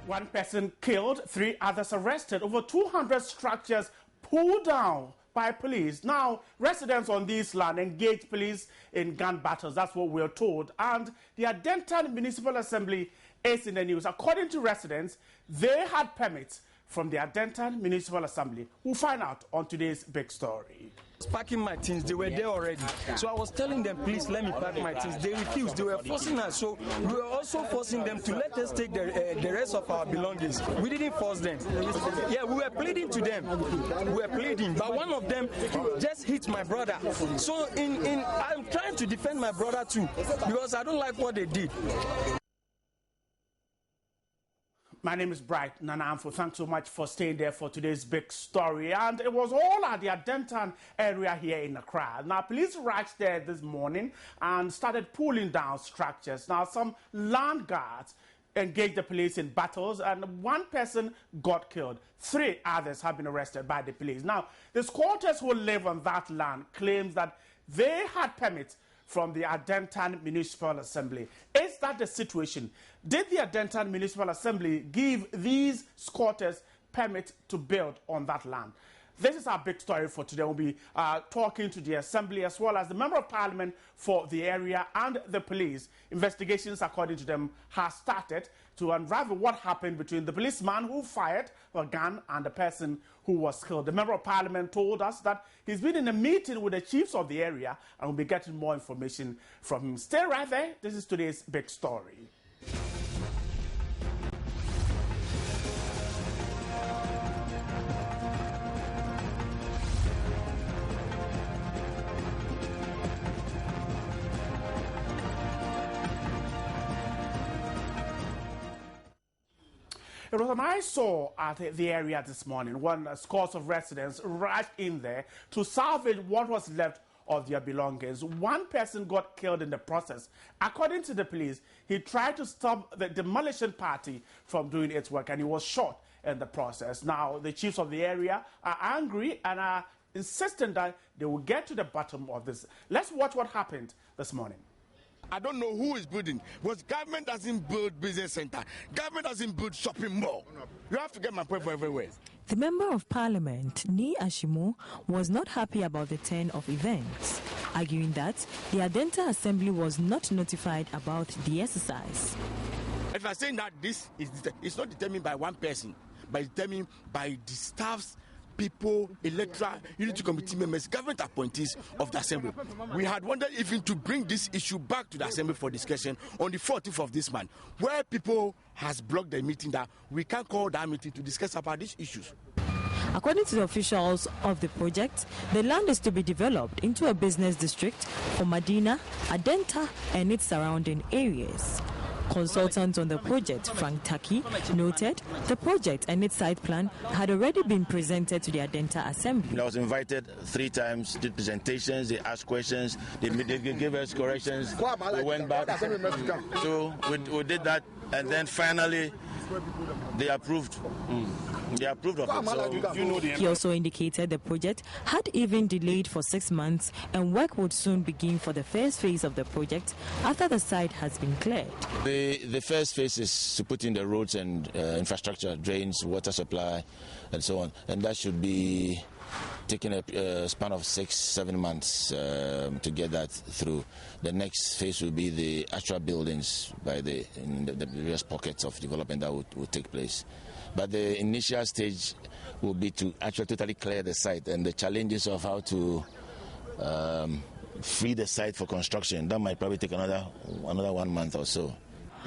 One person killed, 3 others arrested, over 200 structures pulled down by police. Now, residents on this land engaged police in gun battles. That's what we're told. And the Adentan Municipal Assembly is in the news. According to residents, they had permits from the Adentan Municipal Assembly. We'll find out on today's big story. Packing my things, they were there already. So I was telling them, please let me pack my things. They refused. They were forcing us. So we were also forcing them to let us take the rest of our belongings. We didn't force them. Yeah, we were pleading to them. We were pleading, but one of them just hit my brother. So I'm trying to defend my brother too, because I don't like what they did. My name is Bright Nanamfo. Thanks so much for staying there for today's big story. And it was all at the Adentan area here in Accra. Now, police rushed there this morning and started pulling down structures. Now, some land guards engaged the police in battles, and 1 person got killed. 3 others have been arrested by the police. Now, the squatters who live on that land claims that they had permits from the Adentan Municipal Assembly. Is that the situation? Did the Adentan Municipal Assembly give these squatters permit to build on that land? This is our big story for today. We'll be talking to the Assembly as well as the Member of Parliament for the area and the police. Investigations, according to them, have started to unravel what happened between the policeman who fired a gun and the person who was killed. The Member of Parliament told us that he's been in a meeting with the chiefs of the area and will be getting more information from him. Stay right there. This is today's big story. It was an eyesore at the area this morning when scores of residents rushed in there to salvage what was left of their belongings. 1 person got killed in the process. According to the police, he tried to stop the demolition party from doing its work and he was shot in the process. Now, the chiefs of the area are angry and are insisting that they will get to the bottom of this. Let's watch what happened this morning. I don't know who is building, because government doesn't build business center. Government doesn't build shopping mall. You have to get my point for everywhere. The Member of Parliament, Ni Ashimo, was not happy about the turn of events, arguing that the Adenta Assembly was not notified about the exercise. If I'm saying that this is it's not determined by 1 person, but it's determined by the staffs, people, electoral, unity committee members, government appointees of the Assembly. We had wanted even to bring this issue back to the Assembly for discussion on the 14th of this month, where people has blocked the meeting that we can't call that meeting to discuss about these issues. According to the officials of the project, the land is to be developed into a business district for Medina, Adenta and its surrounding areas. Consultant on the project, Frank Taki, noted the project and its site plan had already been presented to the Adenta Assembly. I was invited 3 times, did presentations, they asked questions, they gave us corrections, we went back. So we did that, and then finally they approved. They approved of it. So, he also indicated the project had even delayed for 6 months and work would soon begin for the first phase of the project after the site has been cleared. The first phase is to put in the roads and infrastructure, drains, water supply, and so on. And that should be taking a span of 6-7 months to get that through. The next phase will be the actual buildings in the various pockets of development that will take place. But the initial stage will be to actually totally clear the site, and the challenges of how to free the site for construction, that might probably take another 1 month or so.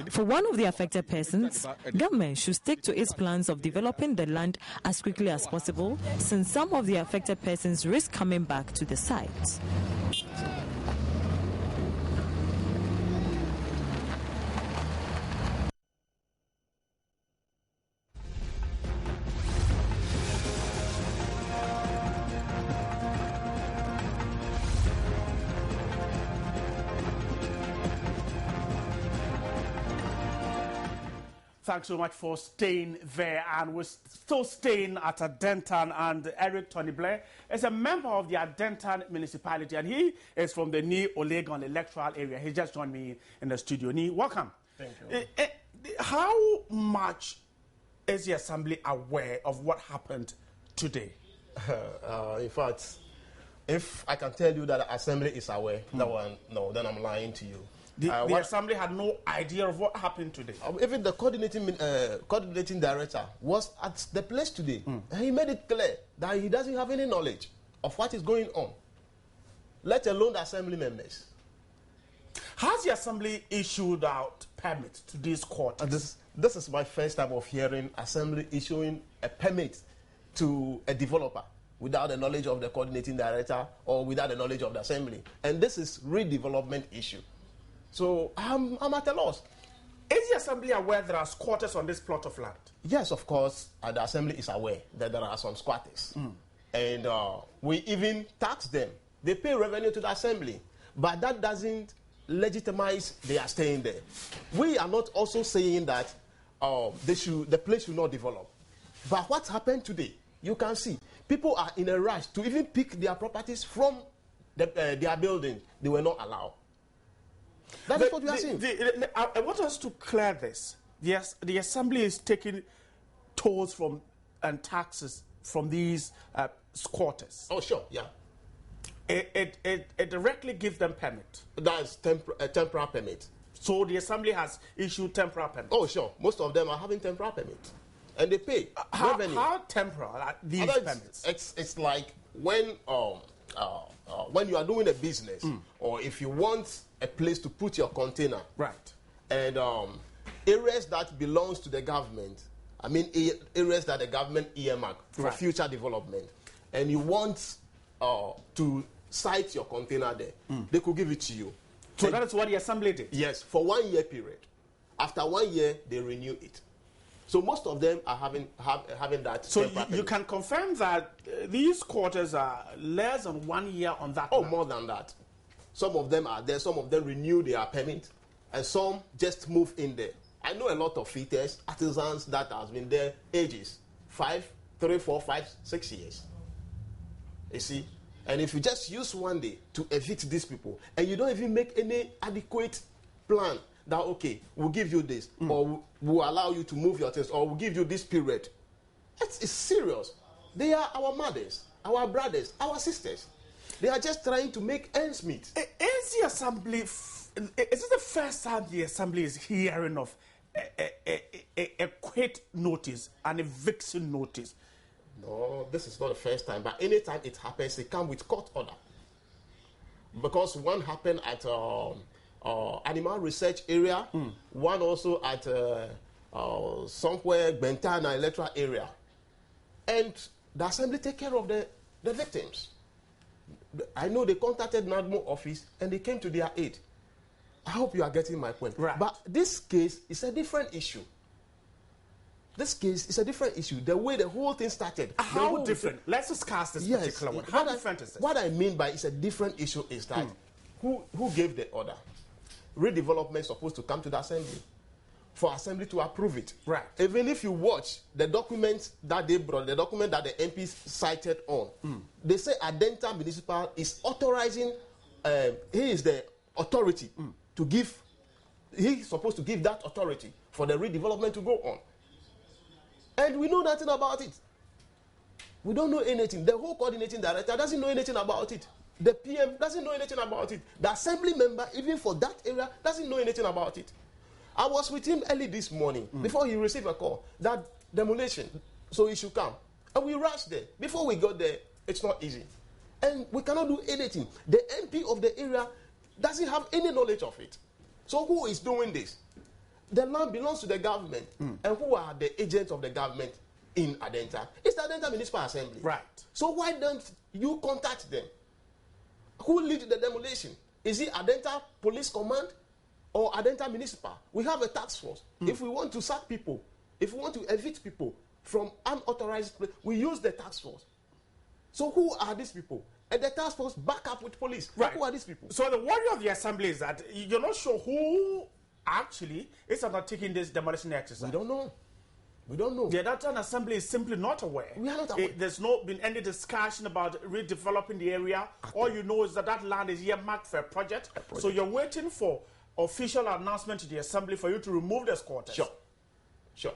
For one of the affected persons, government should stick to its plans of developing the land as quickly as possible, since some of the affected persons risk coming back to the site. Thanks so much for staying there, and we're still staying at Adentan, and Eric Tony Blair is a member of the Adentan municipality, and he is from the Ni Olegon electoral area. He just joined me in the studio. Ni, welcome. Thank you. How much Is the Assembly aware of what happened today? In fact, if I can tell you that the Assembly is aware, that one, no, then I'm lying to you. The Assembly had no idea of what happened today. Even the coordinating director was at the place today. And he made it clear that he doesn't have any knowledge of what is going on, let alone the Assembly members. Has the Assembly issued out permits to these quarters? This is my first time of hearing Assembly issuing a permit to a developer without the knowledge of the coordinating director or without the knowledge of the Assembly. And this is redevelopment issue. So I'm at a loss. Is the Assembly aware there are squatters on this plot of land? Yes, of course, the Assembly is aware that there are some squatters. And we even tax them. They pay revenue to the Assembly. But that doesn't legitimize they are staying there. We are not also saying that the place should not develop. But what happened today, you can see, people are in a rush to even pick their properties from their building. They were not allowed. That is what we are seeing. I want us to clear this. Yes, the Assembly is taking tolls from and taxes from these squatters. Oh, sure, yeah. It directly gives them permit. That's a temporary permit. So the Assembly has issued temporary permits. Oh, sure. Most of them are having temporary permits. And they pay revenue. How temporary are these permits? It's like when you are doing a business or if you want a place to put your container. Right. And areas that belongs to the government, I mean areas that the government earmark for future development, and you want to site your container there, they could give it to you. So and that is what the Assembly did? Yes, for 1 year period. After 1 year, they renew it. So most of them are having that. So you can confirm that these quarters are less than 1 year on that. Oh, more than that. Some of them are there. Some of them renew their permit, and some just move in there. I know a lot of fitters, artisans that has been there ages, 3, 4, 5, 6 years. You see, and if you just use 1 day to evict these people, and you don't even make any adequate plan that okay, we'll give you this, or we'll allow you to move your things, or we'll give you this period. It's serious. They are our mothers, our brothers, our sisters. They are just trying to make ends meet. Is the Assembly? Is it the first time the Assembly is hearing of a quit notice, an eviction notice? No, this is not the first time. But anytime it happens, it comes with court order. Because one happened at animal research area, one also at somewhere Bentana electoral area, and the Assembly take care of the victims. I know they contacted NADMO office and they came to their aid. I hope you are getting my point. Right. But this case is a different issue. This case is a different issue. The way the whole thing started. How different? Let's discuss this particular one. How different is it? What I mean by it's a different issue is that who gave the order? Redevelopment is supposed to come to the Assembly for Assembly to approve it. Right. Even if you watch the documents that they brought, the document that the MPs cited on, they say Adenta Municipal is authorizing, he is the authority to give, he's supposed to give that authority for the redevelopment to go on. And we know nothing about it. We don't know anything. The whole coordinating director doesn't know anything about it. The PM doesn't know anything about it. The Assembly member, even for that area, doesn't know anything about it. I was with him early this morning before he received a call that demolition, so he should come. And we rushed there. Before we got there, it's not easy. And we cannot do anything. The MP of the area doesn't have any knowledge of it. So who is doing this? The land belongs to the government. And who are the agents of the government in Adenta? It's the Adenta Municipal Assembly. Right. So why don't you contact them? Who leads the demolition? Is it Adenta Police Command or Adenta Municipal? We have a task force. If we want to sack people, if we want to evict people from unauthorized place, we use the task force. So who are these people? And the task force back up with police. Right. Who are these people? So the worry of the Assembly is that you're not sure who actually is undertaking this demolition exercise. We don't know. We don't know. The Adenta Assembly is simply not aware. We are not aware. There's not been any discussion about redeveloping the area. All you know is that that land is earmarked for a project. So you're waiting for official announcement to the Assembly for you to remove the squatters. Sure. Sure.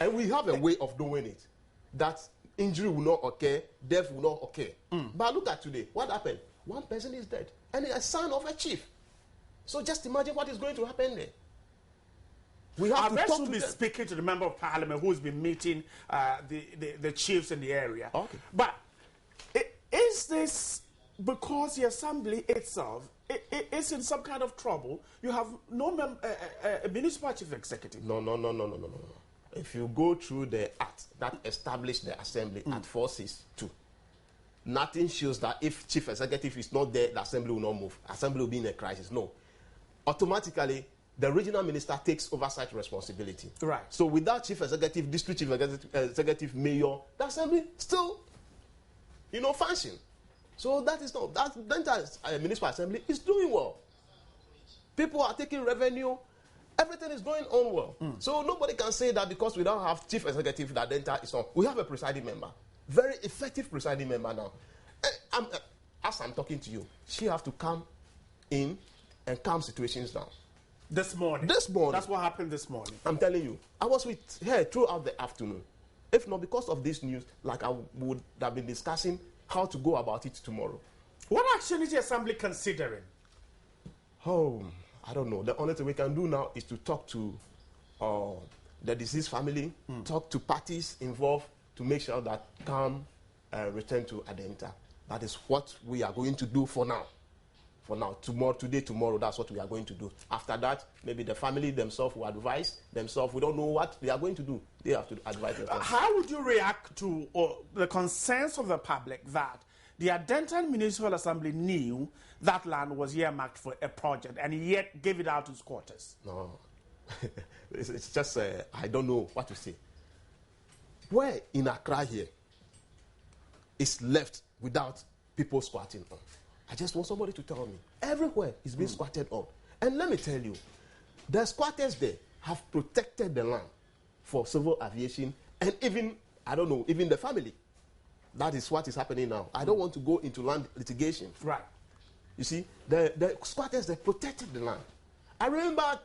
And we have a way of doing it. That injury will not occur, death will not occur. But look at today. What happened? One person is dead. And it's a son of a chief. So just imagine what is going to happen there. We have to talk to be them. speaking to the member of parliament who's been meeting the chiefs in the area. Okay. But is this because the assembly itself is in some kind of trouble? You have no a municipal chief executive. No. If you go through the act that established the assembly at 462, nothing shows that if chief executive is not there, the assembly will not move. Assembly will be in a crisis. No. Automatically, the regional minister takes oversight responsibility. Right. So without chief executive, district chief executive, mayor, the assembly still, function. So that is not, that the entire municipal assembly is doing well. People are taking revenue. Everything is going on well. So nobody can say that because we don't have chief executive, that the entire is on. We have a presiding member. Very effective presiding member now. As I'm talking to you, she have to come in and calm situations down. This morning. This morning. That's what happened this morning. I'm telling you. I was with her throughout the afternoon. If not because of this news, like I would have been discussing how to go about it tomorrow. What action is the assembly considering? Oh, I don't know. The only thing we can do now is to talk to the deceased family, talk to parties involved to make sure that calm return to Adenta. That is what we are going to do for now. For now, tomorrow, that's what we are going to do. After that, maybe the family themselves will advise themselves. We don't know what they are going to do. They have to advise themselves. How would you react to the concerns of the public that the Adenta Municipal Assembly knew that land was earmarked for a project and yet gave it out to squatters? No. It's just, I don't know what to say. Where in Accra here is left without people squatting on? I just want somebody to tell me. Everywhere is being squatted on. And let me tell you, the squatters there have protected the land for civil aviation and even, I don't know, even the family. That is what is happening now. I don't want to go into land litigation. Right. You see, the squatters, they protected the land. I remember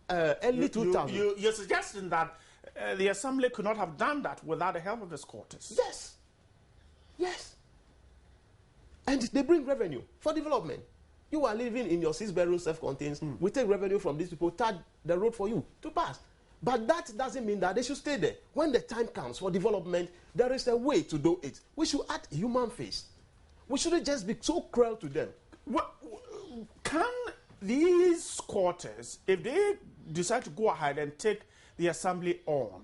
early 2000. You're suggesting that the assembly could not have done that without the help of the squatters? Yes. Yes. And they bring revenue for development. You are living in your 6-bedroom self-contained. We take revenue from these people, tag the road for you to pass. But that doesn't mean that they should stay there. When the time comes for development, there is a way to do it. We should add human face. We shouldn't just be so cruel to them. Can these squatters, if they decide to go ahead and take the assembly on,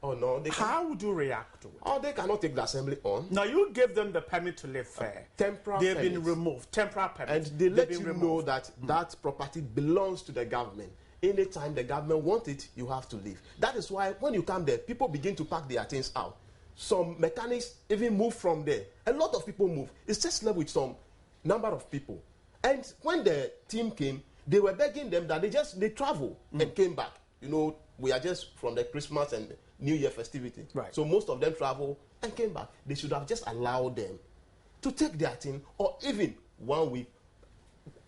Oh no, how would you react to it? Oh, they cannot take the assembly on. Now you gave them the permit to live fair. Temporary They've permits. been removed. Temporary permits. And they let you removed. know that that property belongs to the government. Anytime the government wants it, you have to leave. That is why when you come there, people begin to pack their things out. Some mechanics even move from there. A lot of people move. It's just left with some number of people. And when the team came, they were begging them that they travel and came back. You know, we are just from the Christmas and New Year festivity. Right. So most of them travel and came back. They should have just allowed them to take their thing, or even 1 week,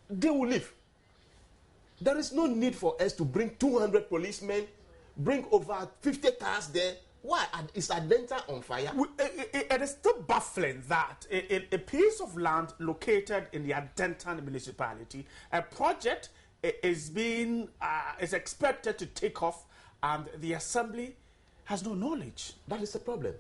they will leave. There is no need for us to bring 200 policemen, bring over 50 cars there. Why? Is Adenta on fire? It is still baffling that a piece of land located in the Adenta municipality, a project is expected to take off, and the assembly has no knowledge. That is the problem.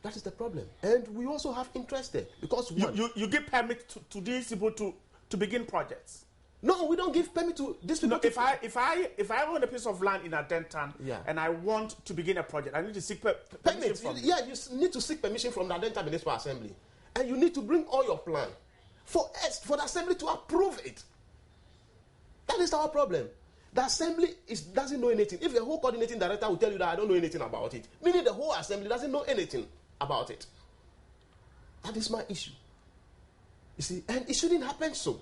That is the problem. And we also have interest there because you give permit to these people to begin projects. No, we don't give permit to this people. No, if I own a piece of land in Adenta and I want to begin a project, I need to seek permission from you need to seek permission from the Adenta Municipal Assembly, and you need to bring all your plan for the assembly to approve it. That is our problem. The assembly doesn't know anything. If the whole coordinating director will tell you that I don't know anything about it, meaning the whole assembly doesn't know anything about it. That is my issue. You see, and it shouldn't happen so.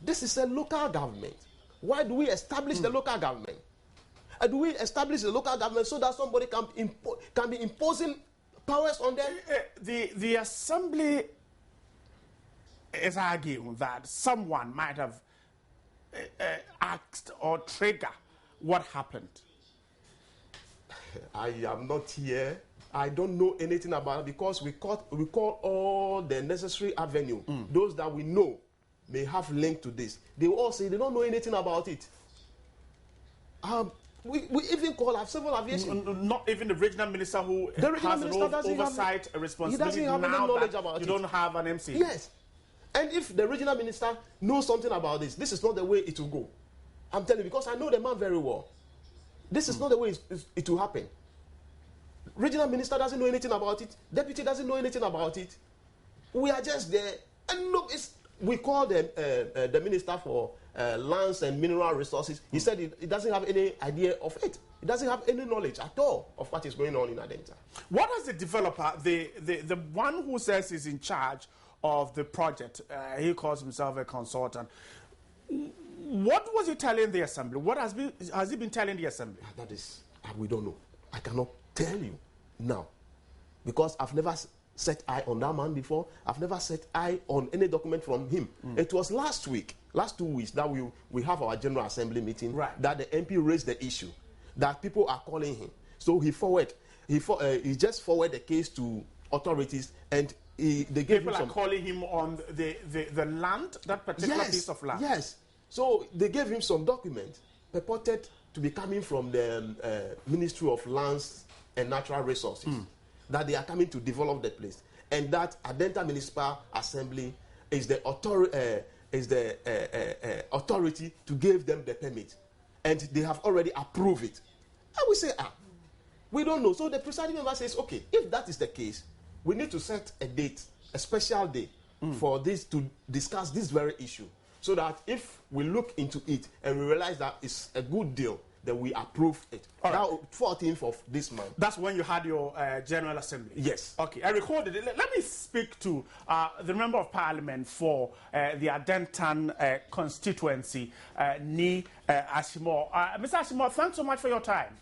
This is a local government. Why do we establish the local government? And do we establish the local government so that somebody can be imposing powers on them? The assembly is arguing that someone might have asked or triggered what happened. I am not here. I don't know anything about it because we call all the necessary avenue. Those that we know may have link to this. They will all say they don't know anything about it. We even call our civil aviation. Not even the regional minister who has an oversight responsibility. He doesn't have any knowledge about it. You don't have an MC. Yes. And if the regional minister knows something about this is not the way it will go. I'm telling you, because I know the man very well. This is not the way it will happen. Regional minister doesn't know anything about it. Deputy doesn't know anything about it. We are just there. And look, we call the minister for lands and mineral resources. He said he doesn't have any idea of it. He doesn't have any knowledge at all of what is going on in Adenta. What does the developer, the one who says he's in charge of the project, he calls himself a consultant, what was he telling the assembly? What has he been telling the assembly? That is, we don't know. I cannot tell you now because I've never set eye on that man before. I've never set eye on any document from him. It was last 2 weeks that we have our General Assembly meeting, that the MP raised the issue that people are calling him. So he just forwarded the case to authorities and they gave people him some... are calling him on the land, that particular piece of land. Yes. So they gave him some document purported to be coming from the Ministry of Lands and Natural Resources, that they are coming to develop the place, and that Adenta Municipal Assembly is the authority to give them the permit, and they have already approved it. I will say, we don't know. So the presiding member says, okay, if that is the case, we need to set a date, a special day, for this to discuss this very issue, so that if we look into it and we realize that it's a good deal, then we approve it. Now, 14th of this month. That's when you had your General Assembly? Yes. Okay, I recorded it. Let me speak to the Member of Parliament for the Adentan constituency, Ni Ashimor. Mr. Ashimor, thanks so much for your time.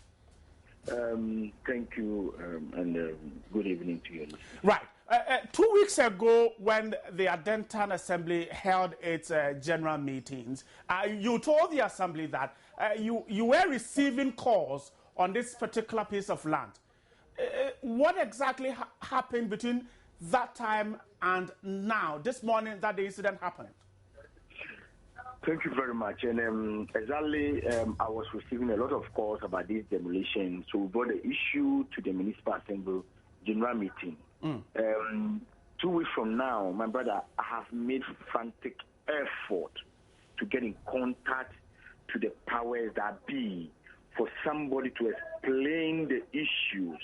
Thank you, and good evening to you. Right. 2 weeks ago, when the Adentan Assembly held its general meetings, you told the Assembly that you were receiving calls on this particular piece of land. What exactly happened between that time and now, this morning that the incident happened? Thank you very much. And exactly, I was receiving a lot of calls about this demolition, so we brought the issue to the Municipal Assembly General Meeting. 2 weeks from now, my brother, I have made frantic effort to get in contact to the powers that be for somebody to explain the issues,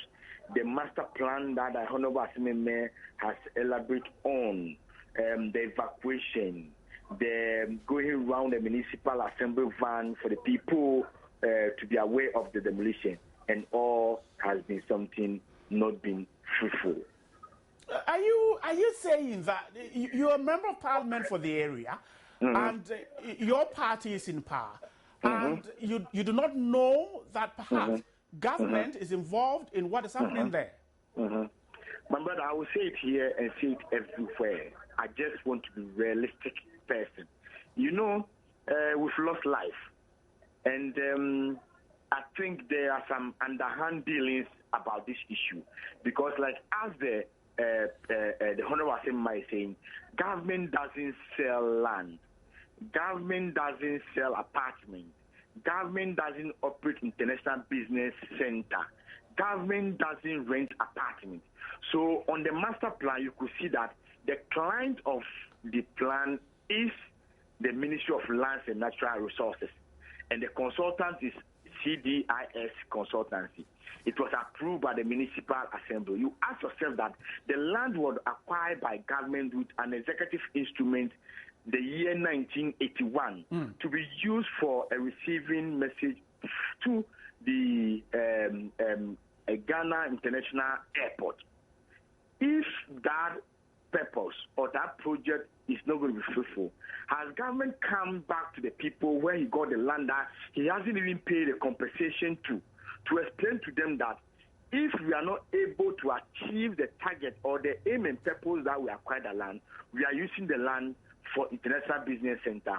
the master plan that the Honorable Assembly has elaborated on, the evacuation, the going around the Municipal Assembly van for the people to be aware of the demolition, and all has been something not been fruitful. Are you saying that you're a member of Parliament for the area, and your party is in power, and you do not know that perhaps government is involved in what is happening there? My brother, I will say it here and say it everywhere. I just want to be a realistic person. You know, we've lost life, and I think there are some underhand dealings about this issue, because like as the Honorable Assembly is saying, government doesn't sell land, government doesn't sell apartments, government doesn't operate international business center, government doesn't rent apartments. So on the master plan, you could see that the client of the plan is the Ministry of Lands and Natural Resources, and the consultant is CDIS Consultancy. It was approved by the Municipal Assembly. You ask yourself that the land was acquired by government with an executive instrument the year 1981 to be used for a receiving message to the Ghana International Airport. If that purpose or that project is not going to be fruitful, has government come back to the people where he got the land that he hasn't even paid a compensation to explain to them that if we are not able to achieve the target or the aim and purpose that we acquired the land, we are using the land for international business center.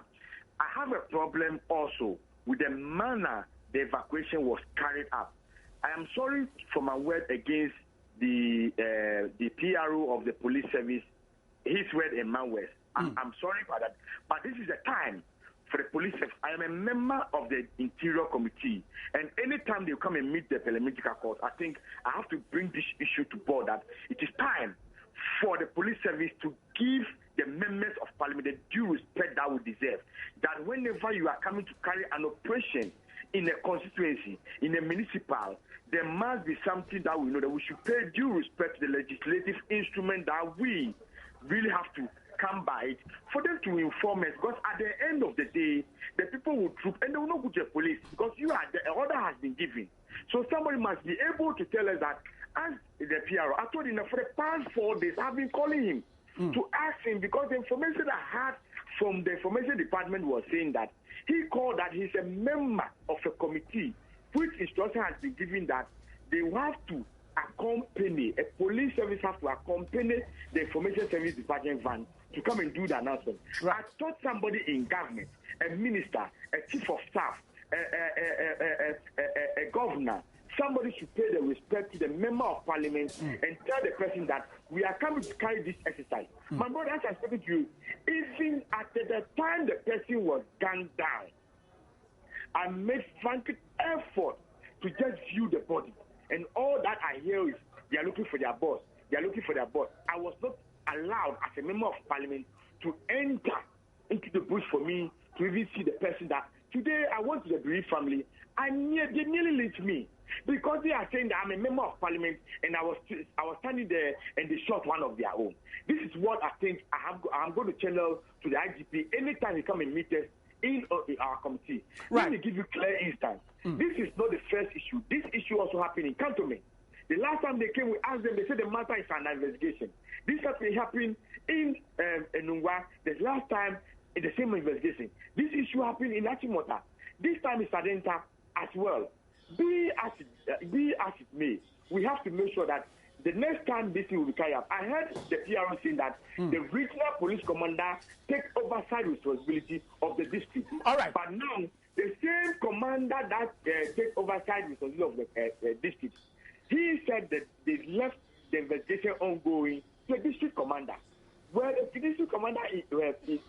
I have a problem also with the manner the evacuation was carried out. I am sorry for my word against the PRO of the police service, his word and my word. I'm sorry for that. But this is a time for the police service. I am a member of the Interior Committee, and anytime they come and meet the parliamentary court, I think I have to bring this issue to board that it is time for the police service to give the members of parliament the due respect that we deserve. That whenever you are coming to carry an operation in a constituency, in a municipal, there must be something that we know that we should pay due respect to the legislative instrument that we really have to come by it for them to inform us, because at the end of the day, the people will troop and they will not go to the police because the order has been given. So somebody must be able to tell us that, as the PRO, I told him that for the past 4 days, I've been calling him to ask him, because the information I had from the information department was saying that he called that he's a member of a committee which instruction has been given that they will have to accompany, a police service has to accompany the information service department van to come and do the announcement. Right. I thought somebody in government, a minister, a chief of staff, a governor, somebody should pay the respect to the member of parliament and tell the person that we are coming to carry this exercise. My brother, as I spoke to you, even at the time the person was gunned down, I made frantic effort to just view the body. And all that I hear is they are looking for their boss. They are looking for their boss. I was not allowed as a member of parliament to enter into the bush for me to even see the person that today I went to the bereaved family. They nearly lynched me because they are saying that I'm a member of parliament and I was standing there and they shot one of their own. This is what I think I'm going to channel to the IGP anytime he come and meet us in our committee. Right. Let me give you clear instance. This is not the first issue. This issue also happened in Cantonment. The last time they came, we asked them, they said the matter is under investigation. This happened in Nungwa. The last time in the same investigation. This issue happened in Achimota. This time it's Adenta as well. Be as it may, we have to make sure that the next time this thing will be carried out. I heard the PRO saying that the regional police commander take oversight responsibility of the district. All right. But now, the same commander that take oversight responsibility of the district, he said that they left the investigation ongoing to the district commander. Well, the district commander is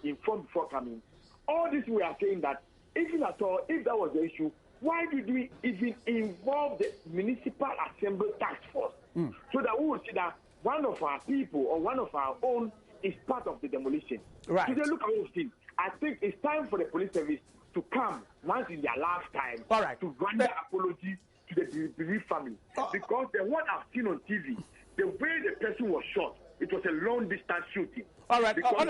informed before coming. All this we are saying that, even at all, if that was the issue, why did we even involve the municipal assembly task force? So that we would see that one of our people or one of our own is part of the demolition. Right. So they look at those things. I think it's time for the police service to come once in their lifetime to render apology to the bereaved family. Because the one I've seen on TV, the way the person was shot, it was a long distance shooting. All right. Hold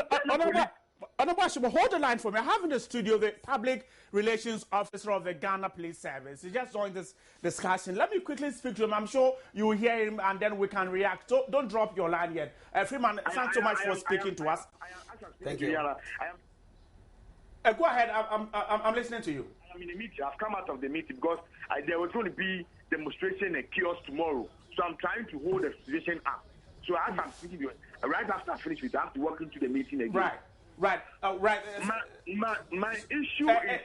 the line for me. I have in the studio the public relations officer of the Ghana Police Service. He just joined this discussion. Let me quickly speak to him. I'm sure you will hear him and then we can react. Don't drop your line yet. Freeman, thanks so much for speaking to us. Thank you. Go ahead. I'm listening to you. I'm in a meeting. I've come out of the meeting because there was going to be demonstration and chaos tomorrow. So I'm trying to hold the situation up. So as I'm speaking to you, right after I finish with, I have to walk into the meeting again. Right. My issue is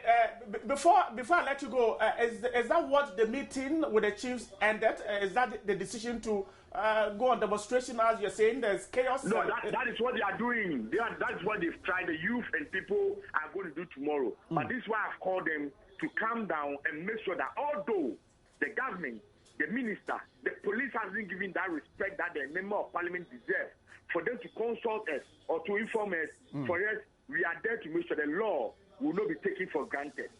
before I let you go, is that what the meeting with the chiefs ended? Is that the decision to go on demonstration as you're saying? There's chaos. No, that is what they are doing. That's what they've tried. The youth and people are going to do tomorrow. But this is why I've called them to calm down and make sure that although the government, the minister, the police hasn't given that respect that the member of parliament deserves, for them to consult us or to inform us, for us, we are there to make sure the law will not be taken for granted.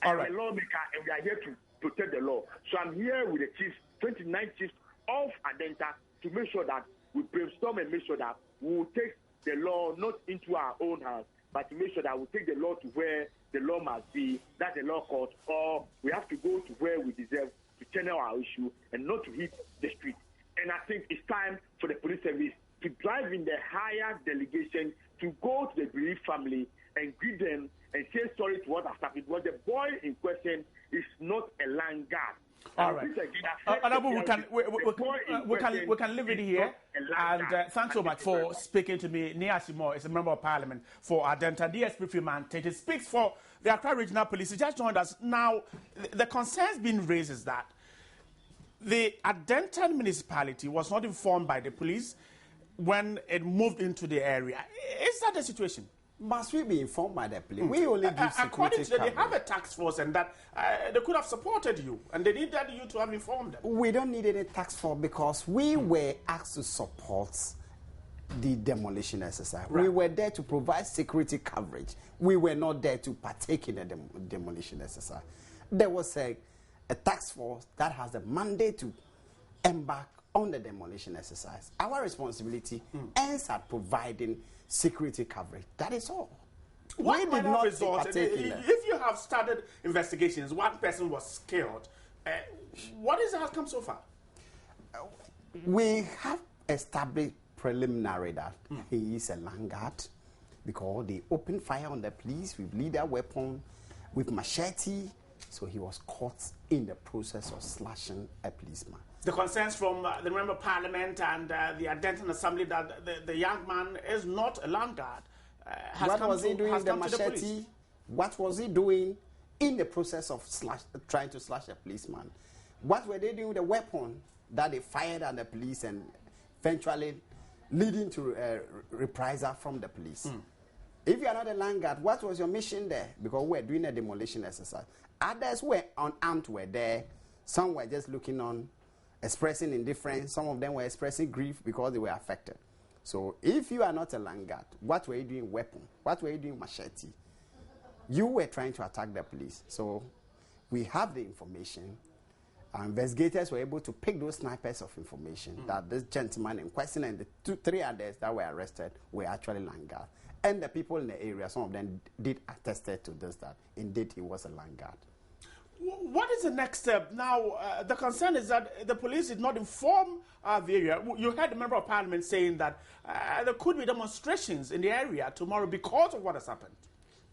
I'm a lawmaker and we are here to protect the law. So I'm here with the chiefs, 29 chiefs of Adenta, to make sure that we brainstorm and make sure that we will take the law not into our own hands, but to make sure that we take the law to where the law must be, that's the law court, or we have to go to where we deserve to channel our issue and not to hit the street. And I think it's time for the police service to drive in the higher delegation to go to the bereaved family and greet them and say sorry to what has happened. Because the boy in question is not a land guard. All right. We can leave it here. And thanks so much for speaking to me. Nia Shimo is a member of parliament for Adenta. DSP Freeman Tate speaks for the Accra Regional Police. He just joined us. Now, the concerns being raised is that The Adenta municipality was not informed by the police when it moved into the area. Is that the situation? Must we be informed by the police? We only give security according to them, they coverage. have a task force, and that they could have supported you, and they needed you to have informed them. We don't need any task force because we were asked to support the demolition exercise. Right. We were there to provide security coverage. We were not there to partake in the demolition exercise. There was a task force that has a mandate to embark on the demolition exercise. Our responsibility ends at providing security coverage. That is all. What We might did have not resulted partake in that. if you have started investigations, one person was killed. What is the outcome so far? We have established preliminary that he is a landguard because they opened fire on the police with lethal weapon, with machete. So he was caught in the process of slashing a policeman. The concerns from the Member of Parliament and the Adenta Assembly that the young man is not a landguard. What was he doing with the machete? What was he doing in the process of trying to slash a policeman? What were they doing with the weapon that they fired at the police and eventually leading to reprisal from the police? If you are not a landguard, what was your mission there? Because we were doing a demolition exercise. Others were unarmed, were there. Some were just looking on, expressing indifference. Some of them were expressing grief because they were affected. So if you are not a landguard, what were you doing weapon? What were you doing machete? You were trying to attack the police. So we have the information. Our investigators were able to pick those snipers of information that this gentleman in question and the 3 others that were arrested were actually landguards. And the people in the area, some of them did attest to this, that indeed he was a landguard. What is the next step? Now, the concern is that the police did not inform the area. You heard the Member of Parliament saying that there could be demonstrations in the area tomorrow because of what has happened.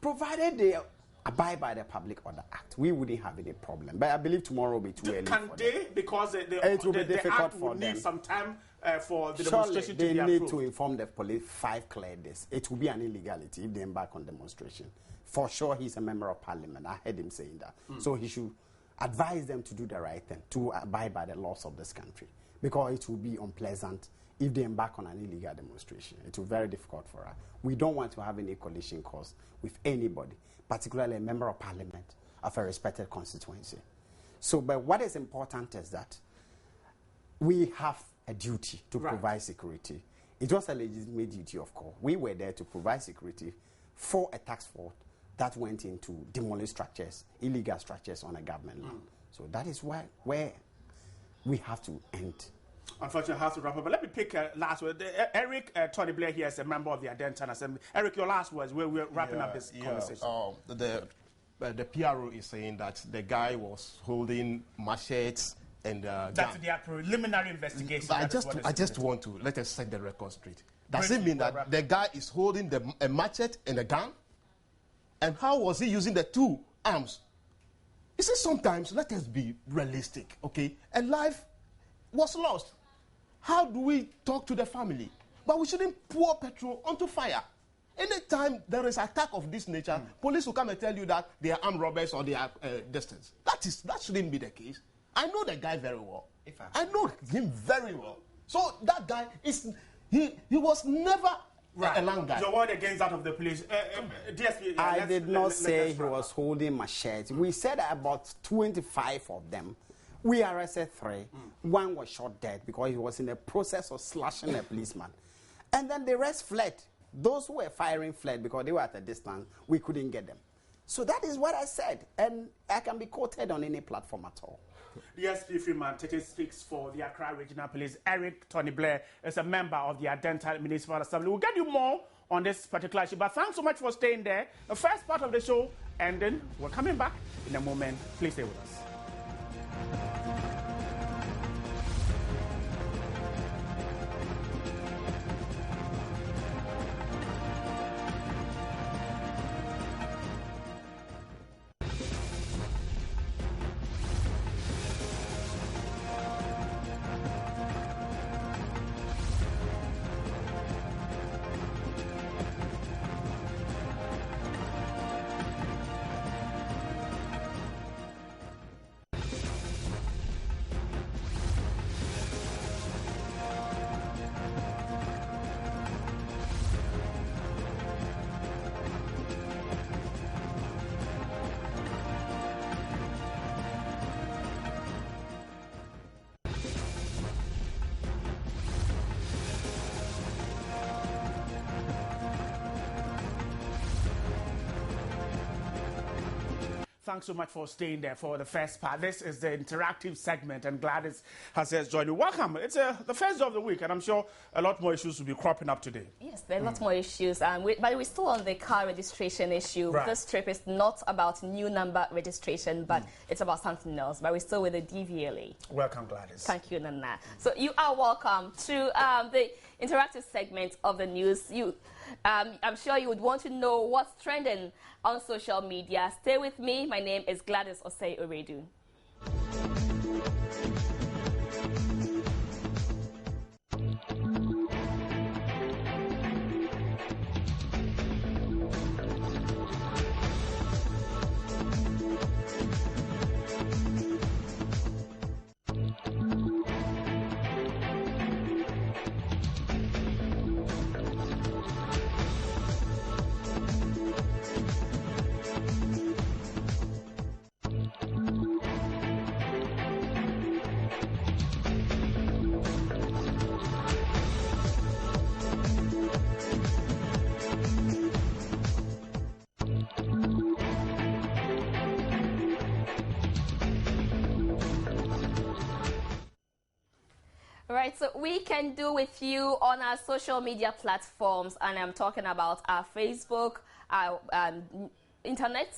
Provided they abide by the Public Order Act, we wouldn't have any problem. But I believe tomorrow will be too early. Can they? Because it will be difficult act for will them. need some time for the Surely demonstration to they be need approved. to inform the police 5 clear days. It will be an illegality if they embark on demonstration. For sure, he's a Member of Parliament. I heard him saying that. So he should advise them to do the right thing, to abide by the laws of this country. Because it will be unpleasant if they embark on an illegal demonstration. It will be very difficult for us. We don't want to have any collision cause with anybody, particularly a Member of Parliament of a respected constituency. So, but what is important is that we have a duty to provide security. It was a legitimate duty, of course. We were there to provide security for a task force that went in to demolish structures, illegal structures on a government land. So that is where we have to end. Unfortunately, I have to wrap up. But let me pick last word. Eric Tony Blair here is a member of the Adenta Assembly. Eric, your last words. We're wrapping up this conversation. The PRO is saying that the guy was holding machetes and that's their preliminary investigation. I just want to let us set the record straight. Does it mean that the guy is holding a machete and a gun? And how was he using the 2 arms? You see, sometimes let us be realistic, okay? A life was lost. How do we talk to the family? But we shouldn't pour petrol onto fire. Anytime there is attack of this nature, police will come and tell you that they are armed robbers or they are distance. That shouldn't be the case. I know the guy very well. I know him very well. So that guy he was never a land guy. Your word against that of the police. DSP, I did not say he was holding machete. We said about 25 of them. We arrested 3. 1 was shot dead because he was in the process of slashing a policeman. And then the rest fled. Those who were firing fled because they were at a distance. We couldn't get them. So that is what I said. And I can be quoted on any platform at all. DSP Freeman speaks for the Accra Regional Police. Eric Tony Blair is a member of the Adenta Municipal Assembly. We'll get you more on this particular issue, but thanks so much for staying there. The first part of the show ending. We're coming back in a moment. Please stay with us. thanks so much for staying there for the first part. This is the interactive segment, and Gladys has just joined you. Welcome. It's the first day of the week, and I'm sure a lot more issues will be cropping up today. Yes, there are a lot more issues, but we're still on the car registration issue. Right. This trip is not about new number registration, but it's about something else. But we're still with the DVLA. Welcome, Gladys. Thank you, Nana. So you are welcome to the interactive segment of the news. I'm sure you would want to know what's trending on social media. Stay with me. My name is Gladys Osei Oredu. Right, so we can do with you on our social media platforms, and I'm talking about our Facebook, our internet.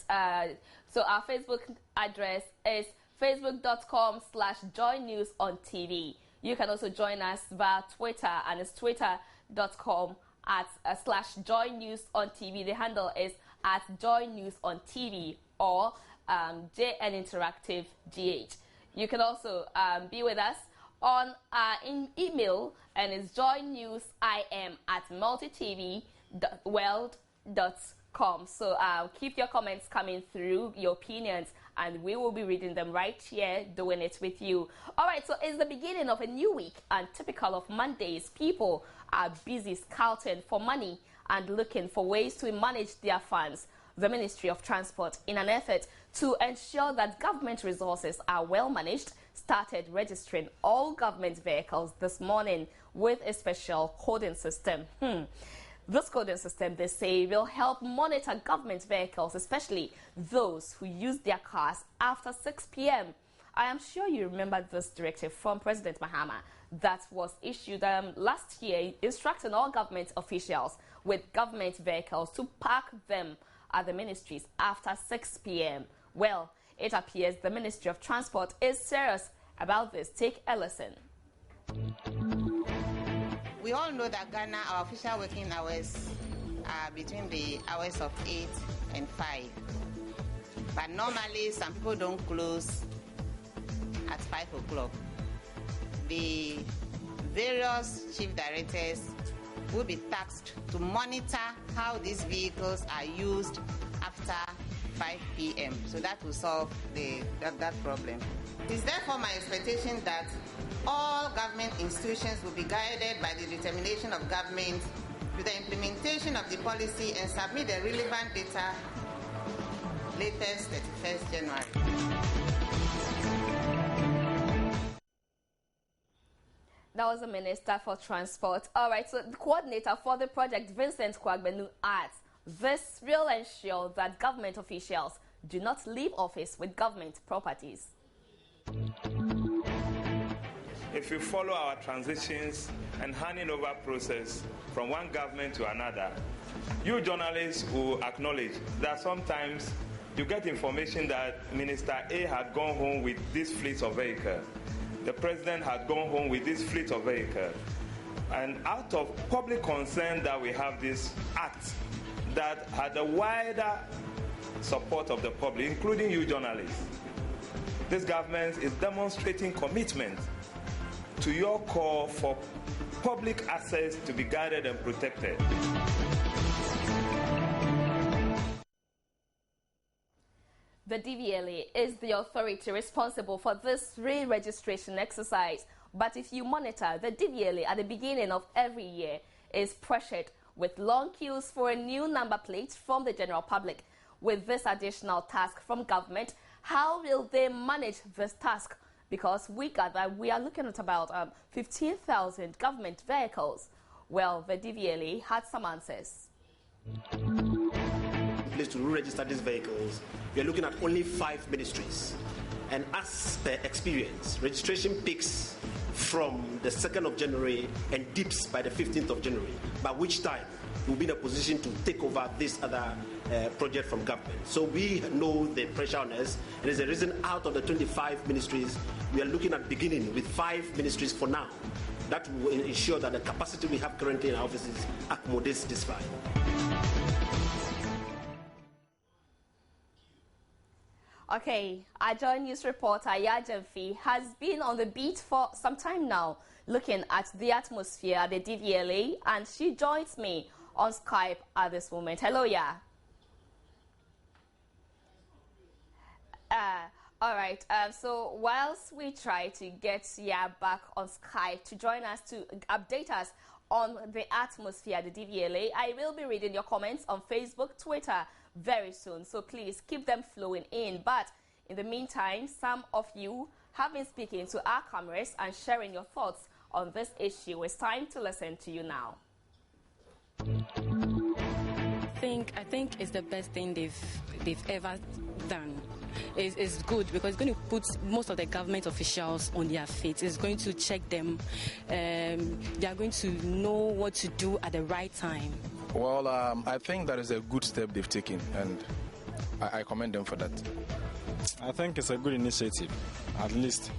So our Facebook address is facebook.com/joynews-on-TV. You can also join us via Twitter, and it's twitter.com/joynews-on-TV. The handle is @joynews-on-TV or JN Interactive GH. You can also be with us on our email, and it's joynews@multitv.world.com. So keep your comments coming through, your opinions, and we will be reading them right here, doing it with you. All right, so it's the beginning of a new week, and typical of Mondays, people are busy scouting for money and looking for ways to manage their funds. The Ministry of Transport, in an effort to ensure that government resources are well managed, started registering all government vehicles this morning with a special coding system. This coding system, they say, will help monitor government vehicles, especially those who use their cars after 6 p.m. I am sure you remember this directive from President Mahama that was issued last year, instructing all government officials with government vehicles to park them at the ministries after 6 p.m. Well, it appears the Ministry of Transport is serious about this. Take a listen. We all know that Ghana, our official working hours are between the hours of 8 and 5. But normally, some people don't close at 5 o'clock. The various chief directors will be tasked to monitor how these vehicles are used after 5 p.m. So that will solve that problem. It is therefore my expectation that all government institutions will be guided by the determination of government with the implementation of the policy and submit the relevant data latest 31st January. That was the Minister for Transport. All right, so the coordinator for the project, Vincent Kwagbenu, adds, this will ensure that government officials do not leave office with government properties. If you follow our transitions and handing over process from one government to another, you journalists will acknowledge that sometimes you get information that Minister A had gone home with this fleet of vehicles. The president had gone home with this fleet of vehicles. And out of public concern that we have this act that had a wider support of the public, including you journalists, this government is demonstrating commitment to your call for public access to be guarded and protected. The DVLA is the authority responsible for this re-registration exercise. But if you monitor, the DVLA at the beginning of every year is pressured with long queues for a new number plate from the general public. With this additional task from government, how will they manage this task? Because we gather we are looking at about 15,000 government vehicles. Well, the DVLA had some answers. companies to re-register these vehicles, we are looking at only 5 ministries. And as per experience, registration peaks from the 2nd of January and dips by the 15th of January, by which time we'll be in a position to take over this other project from government. So we know the pressure on us. It is a reason out of the 25 ministries, we are looking at beginning with 5 ministries for now. That will ensure that the capacity we have currently in our offices accommodates this 5. Okay, our joint news reporter Yajamfi has been on the beat for some time now, looking at the atmosphere at the DVLA, and she joins me on Skype at this moment. Hello, Ya. All right, so whilst we try to get Ya back on Skype to join us to update us on the atmosphere at the DVLA, I will be reading your comments on Facebook, Twitter very soon, so please keep them flowing in. But in the meantime, some of you have been speaking to our cameras and sharing your thoughts on this issue. It's time to listen to you now. I think it's the best thing they've ever done. It's good because it's going to put most of the government officials on their feet. It's going to check them. They are going to know what to do at the right time. Well, I think that is a good step they've taken, and I commend them for that. I think it's a good initiative. At least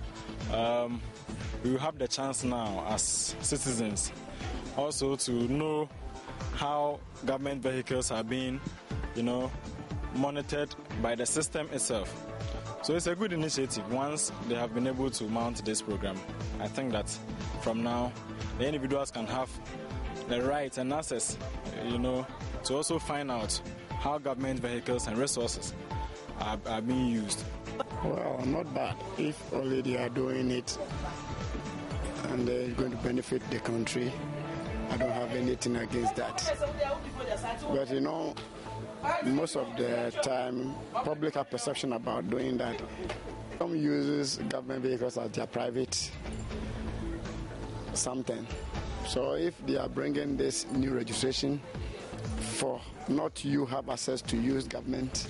we will have the chance now as citizens also to know how government vehicles are being, monitored by the system itself. So it's a good initiative once they have been able to mount this program. I think that from now the individuals can have the right and access, to also find out how government vehicles and resources are being used. Well, not bad. If only they are doing it and they're going to benefit the country, I don't have anything against that. But most of the time, public have perception about doing that. Some uses government vehicles as their private something. So if they are bringing this new registration for not you have access to use government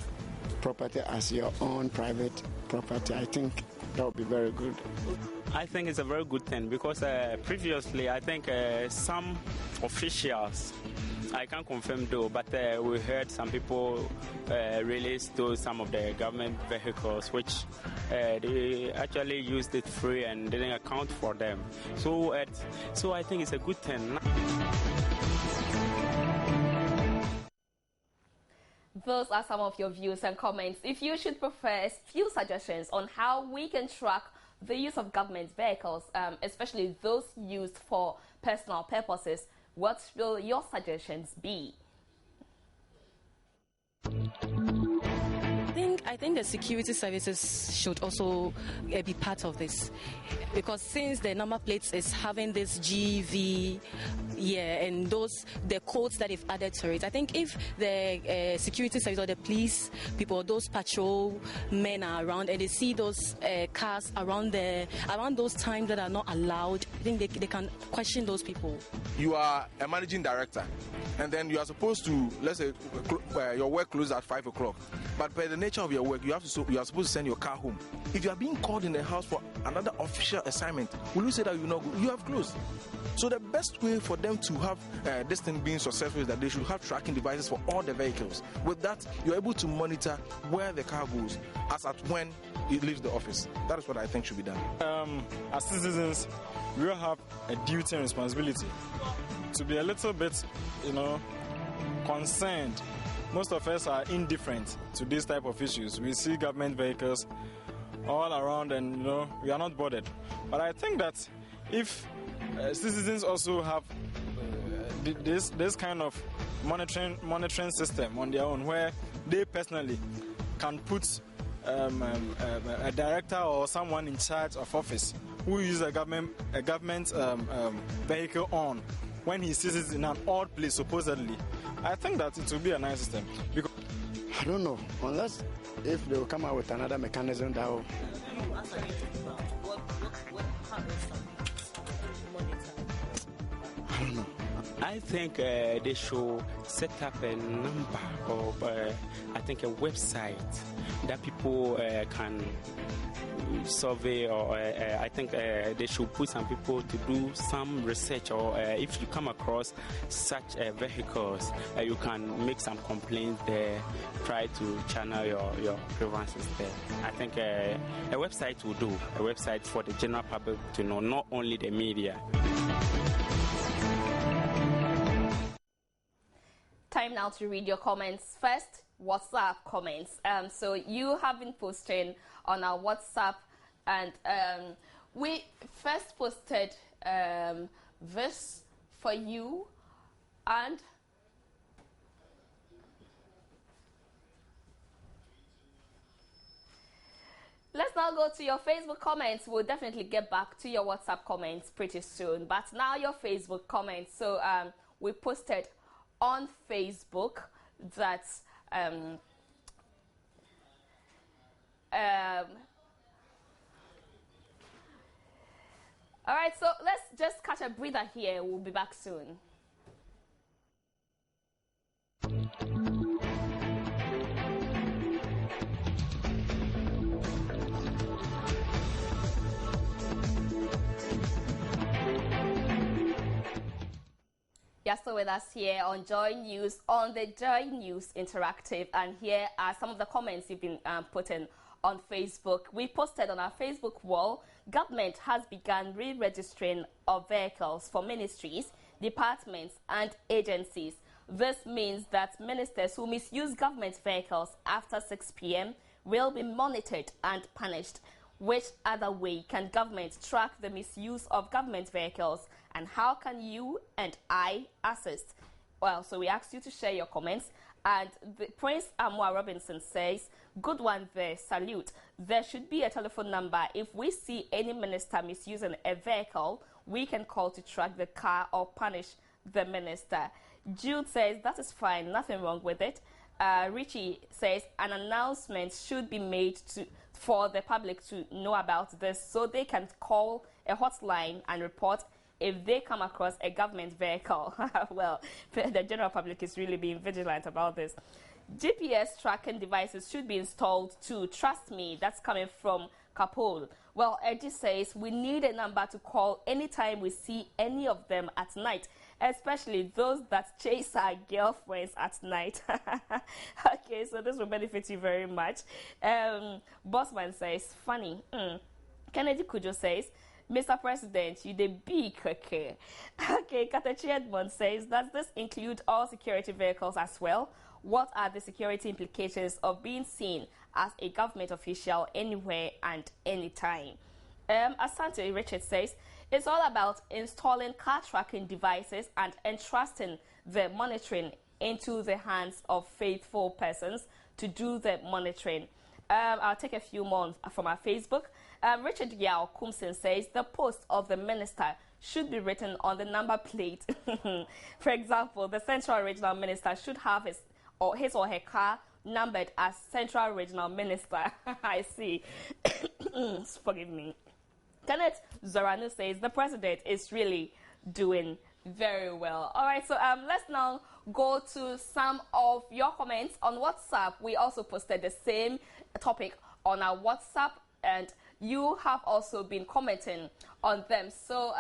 property as your own private property, I think that would be very good. I think it's a very good thing because previously I think some officials, I can't confirm though, but we heard some people really stole some of the government vehicles, which they actually used it free and didn't account for them. So I think it's a good thing. Those are some of your views and comments. If you should prefer a few suggestions on how we can track the use of government vehicles, especially those used for personal purposes, what will your suggestions be? I think the security services should also be part of this, because since the number plates is having this GV, and the codes that they've added to it, I think if the security service or the police people, those patrol men are around and they see those cars around those times that are not allowed, I think they can question those people. You are a managing director, and then you are supposed to, let's say, your work closes at 5 o'clock. But by the nature of your work, you are supposed to send your car home. If you are being called in the house for another official assignment, will you say that you have closed? So the best way for them to have this thing being successful is that they should have tracking devices for all the vehicles. With that, you're able to monitor where the car goes as at when it leaves the office. That is what I think should be done. As citizens, we all have a duty and responsibility to be a little bit, concerned. Most of us are indifferent to these type of issues. We see government vehicles all around and, we are not bothered. But I think that if citizens also have this kind of monitoring system on their own, where they personally can put a director or someone in charge of office who uses a government vehicle on when he sees it in an odd place, supposedly, I think that it will be a nice system. Because I don't know, unless if they will come out with another mechanism that will... I don't know. I think they should set up a number of, I think, a website that people can survey, or I think they should put some people to do some research, or if you come across such vehicles, you can make some complaints there, try to channel your grievances there. I think a website will do, a website for the general public to know, not only the media. Time now to read your comments. First, WhatsApp comments. So you have been posting on our WhatsApp, and we first posted this for you, and let's now go to your Facebook comments. We'll definitely get back to your WhatsApp comments pretty soon, but now your Facebook comments. So we posted on Facebook that all right, so let's just catch a breather here. We'll be back soon. You're still with us here on Joy News, on the Joy News Interactive, and here are some of the comments you've been putting on Facebook. We posted on our Facebook wall, government has begun re-registering of vehicles for ministries, departments and agencies. This means that ministers who misuse government vehicles after 6 p.m. will be monitored and punished. Which other way can government track the misuse of government vehicles, and how can you and I assist? Well, so we asked you to share your comments, and Prince Amwa Robinson says, good one there, salute. There should be a telephone number. If we see any minister misusing a vehicle, we can call to track the car or punish the minister. Jude says, that is fine, nothing wrong with it. Richie says, an announcement should be made for the public to know about this, so they can call a hotline and report if they come across a government vehicle. Well, the general public is really being vigilant about this. GPS tracking devices should be installed too. Trust me, that's coming from Kapol. Well, Eddie says we need a number to call anytime we see any of them at night, especially those that chase our girlfriends at night. Okay, so this will benefit you very much. Bossman says, funny. Kennedy Kujo says, Mr. President, you the big okay. Okay, Katachi Edmond says, does this include all security vehicles as well? What are the security implications of being seen as a government official anywhere and anytime? Asante Richard says, it's all about installing car tracking devices and entrusting the monitoring into the hands of faithful persons to do the monitoring. I'll take a few more from our Facebook. Richard Yao Kumsin says the post of the minister should be written on the number plate. For example, the Central Regional Minister should have his or her car numbered as Central Regional Minister. I see. Forgive me. Kenneth Zorano says the president is really doing very well. All right, so let's now go to some of your comments on WhatsApp. We also posted the same topic on our WhatsApp, and you have also been commenting on them. So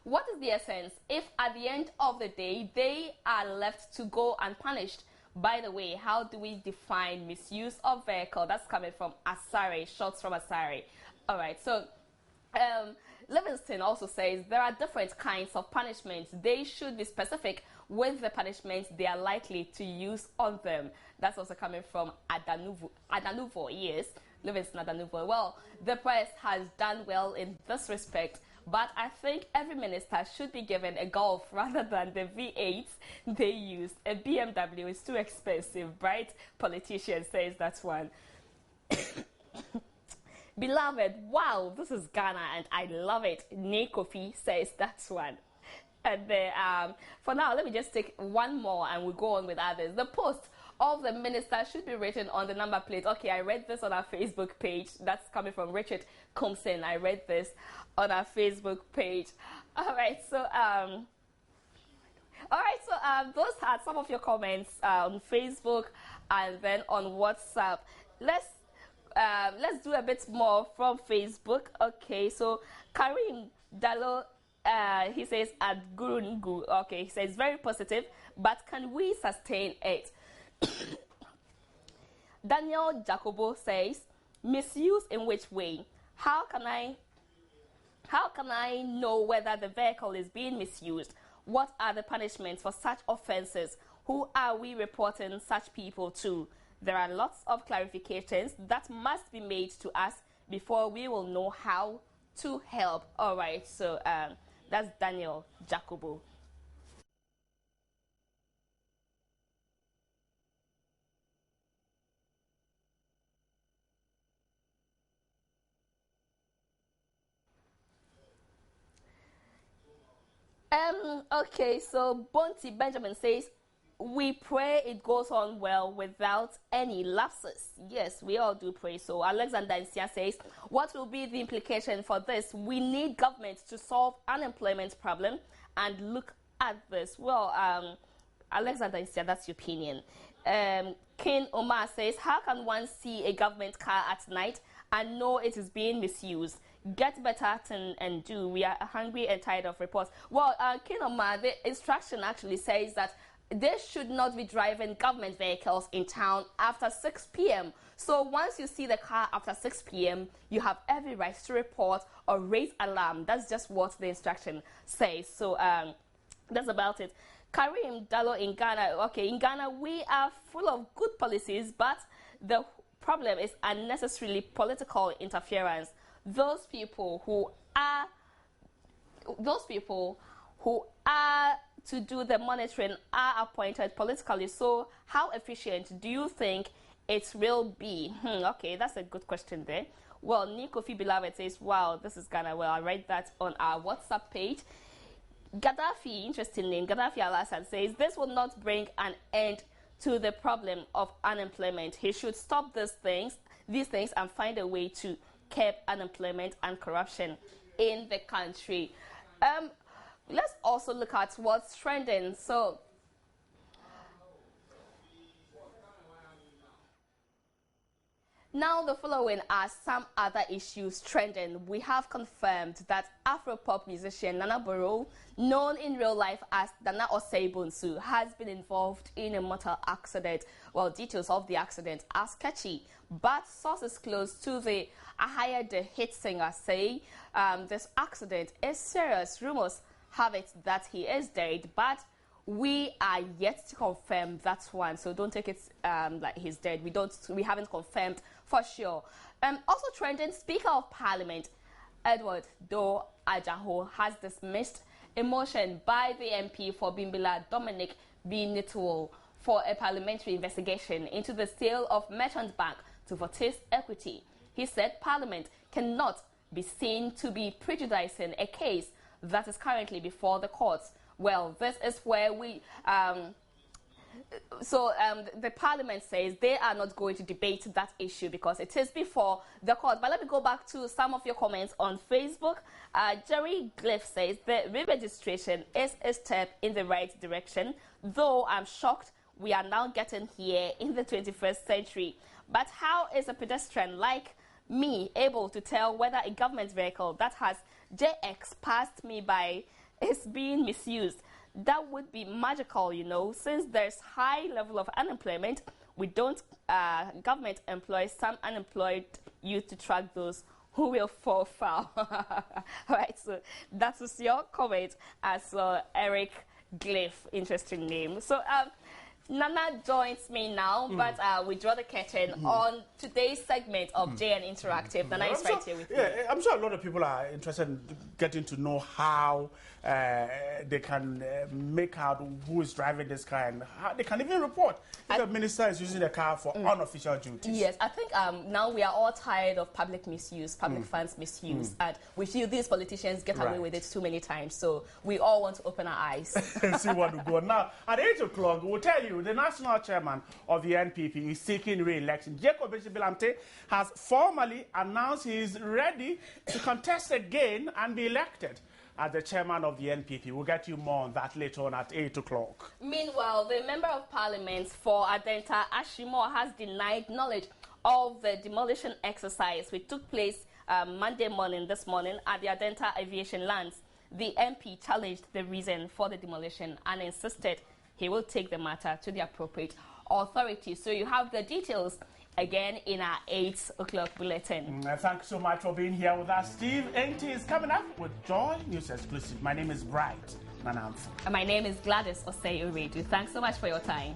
what is the essence if at the end of the day they are left to go unpunished? By the way, how do we define misuse of vehicle? That's coming from Asare, shots from Asare. All right, so Livingston also says there are different kinds of punishments. They should be specific with the punishments they are likely to use on them. That's also coming from Adanuvo, yes, Livingston Adanuvo. Well, the press has done well in this respect, but I think every minister should be given a Golf rather than the V8s they use. A BMW is too expensive. Bright politician says that's one. Beloved, wow, this is Ghana and I love it. Nekofi says that's one. And then, for now, let me just take one more and we'll go on with others. The post of the minister should be written on the number plate. Okay, I read this on our Facebook page. That's coming from Richard Comson. I read this on our Facebook page. All right, so All right, so those are some of your comments on Facebook and then on WhatsApp. Let's do a bit more from Facebook. Okay, so Karim Dalo, he says at Gurungu. Okay, he says very positive, but can we sustain it? Daniel Jacobo says misuse in which way? How can I know whether the vehicle is being misused? What are the punishments for such offences? Who are we reporting such people to? There are lots of clarifications that must be made to us before we will know how to help. All right, so that's Daniel Jacobo. Okay, so Bonti Benjamin says, we pray it goes on well without any lapses. Yes, we all do pray. So Alexander Nsia says, what will be the implication for this? We need government to solve unemployment problem and look at this. Well, Alexander Nsia, that's your opinion. King Omar says, how can one see a government car at night and know it is being misused? Get better and do. We are hungry and tired of reports. Well, King Omar, the instruction actually says that they should not be driving government vehicles in town after 6 p.m. So once you see the car after 6 p.m., you have every right to report or raise alarm. That's just what the instruction says. So that's about it. Karim Dalo in Ghana. Okay, in Ghana, we are full of good policies, but the problem is unnecessarily political interference. Those people who are to do the monitoring are appointed politically. So how efficient do you think it will be? Okay, that's a good question there. Well, Nikofi Beloved says, wow, this is Ghana. Well, I write that on our WhatsApp page. Gaddafi, interesting name, Gaddafi Al-Assad says, this will not bring an end to the problem of unemployment. He should stop these things and find a way to curb unemployment and corruption in the country. Let's also look at what's trending. So, now the following are some other issues trending. We have confirmed that Afro-pop musician Nana Boro, known in real life as Nana Osei Bonsu, has been involved in a mortal accident. Well, details of the accident are sketchy, but sources close to the Ahaya the hit singer say this accident is serious. Rumors have it that he is dead, but we are yet to confirm that one. So don't take it like he's dead. We haven't confirmed for sure. Also trending, Speaker of Parliament Edward Do Ajaho has dismissed a motion by the MP for Bimbila Dominic B. Nitwell for a parliamentary investigation into the sale of Merchant Bank to Fortis Equity. He said Parliament cannot be seen to be prejudicing a case that is currently before the courts. Well, this is where we... the Parliament says they are not going to debate that issue because it is before the court. But let me go back to some of your comments on Facebook. Jerry Glyph says the re-registration is a step in the right direction, though I'm shocked we are now getting here in the 21st century. But how is a pedestrian like me able to tell whether a government vehicle that has JX passed me by is being misused? That would be magical, you know, since there's high level of unemployment. We don't, government employs some unemployed youth to track those who will fall foul. All right, so that was your comment as Eric Glyph, interesting name. So Nana joins me now, but we draw the curtain on today's segment of JN Interactive. Nana is right here with me. Yeah, I'm sure a lot of people are interested in getting to know how they can make out who is driving this car and how they can even report if the minister is using the car for unofficial duties. Yes, I think now we are all tired of public misuse, public funds misuse, and we feel these politicians get away with it too mmany times. So we all want to open our eyes and see what will go on. Now, at 8 o'clock, we'll tell you the national chairman of the NPP is seeking re-election. Jacob Bilante has formally announced he is ready to contest again and be elected. as the chairman of the NPP. We'll get you more on that later on at 8 o'clock. Meanwhile, the Member of Parliament for Adenta, Ashimo, has denied knowledge of the demolition exercise which took place Monday morning, this morning, at the Adenta Aviation Lands. The MP challenged the reason for the demolition and insisted he will take the matter to the appropriate authorities. So you have the details again in our 8 o'clock bulletin. Thanks so much for being here with us, Steve. NT is coming up with Joy News Exclusive. My name is Bright Nanamfu. And my name is Gladys Osei. Thanks so much for your time.